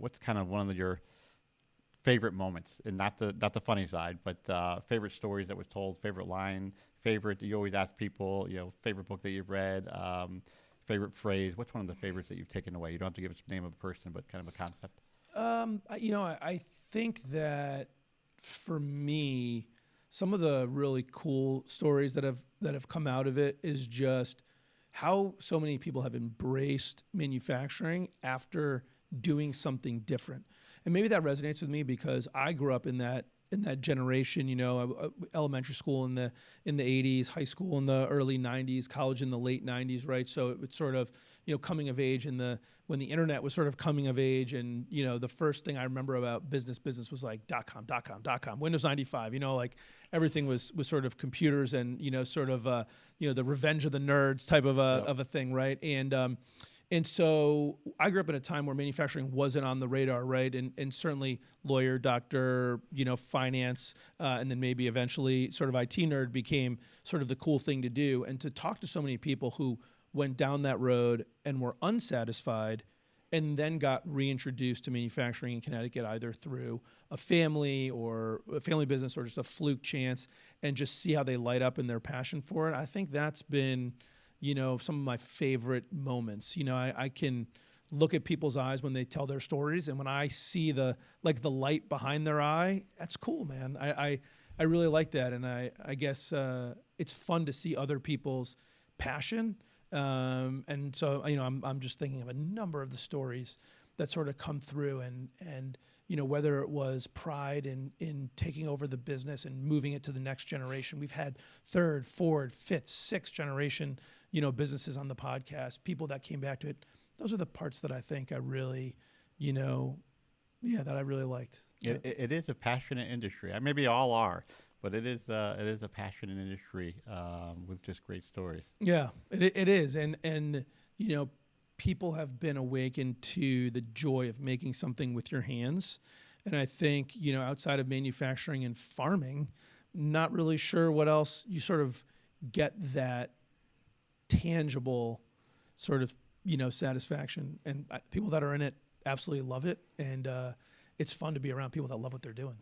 what's kind of one of your favorite moments, and not the funny side, but favorite stories that was told, favorite line, favorite you always ask people, favorite book that you've read, favorite phrase. What's one of the favorites that you've taken away? You don't have to give us the name of a person, but kind of a concept. I think that for me, some of the really cool stories that have come out of it is just how so many people have embraced manufacturing after doing something different. And maybe that resonates with me because I grew up in that generation, elementary school in the 80s, high school in the early 90s, college in the late 90s, right? So it was sort of, coming of age when the internet was sort of coming of age, and the first thing I remember about business was like .com, Windows 95, like everything was sort of computers and sort of the revenge of the nerds type of a thing, right? And so I grew up in a time where manufacturing wasn't on the radar, right? And certainly lawyer, doctor, finance, and then maybe eventually sort of IT nerd became sort of the cool thing to do. And to talk to so many people who went down that road and were unsatisfied and then got reintroduced to manufacturing in Connecticut, either through a family business or just a fluke chance, and just see how they light up in their passion for it. I think that's been some of my favorite moments. I can look at people's eyes when they tell their stories, and when I see the light behind their eye, that's cool, man. I really like that, and I guess it's fun to see other people's passion. And so I'm just thinking of a number of the stories that sort of come through, and whether it was pride in taking over the business and moving it to the next generation. We've had third, fourth, fifth, sixth generation businesses on the podcast, people that came back to it. Those are the parts that I think I really, that I really liked. It is a passionate industry. Maybe all are, but it is a passionate industry with just great stories. Yeah, it is, and people have been awakened to the joy of making something with your hands, and I think outside of manufacturing and farming, not really sure what else you sort of get that tangible sort of satisfaction, and people that are in it absolutely love it, and it's fun to be around people that love what they're doing.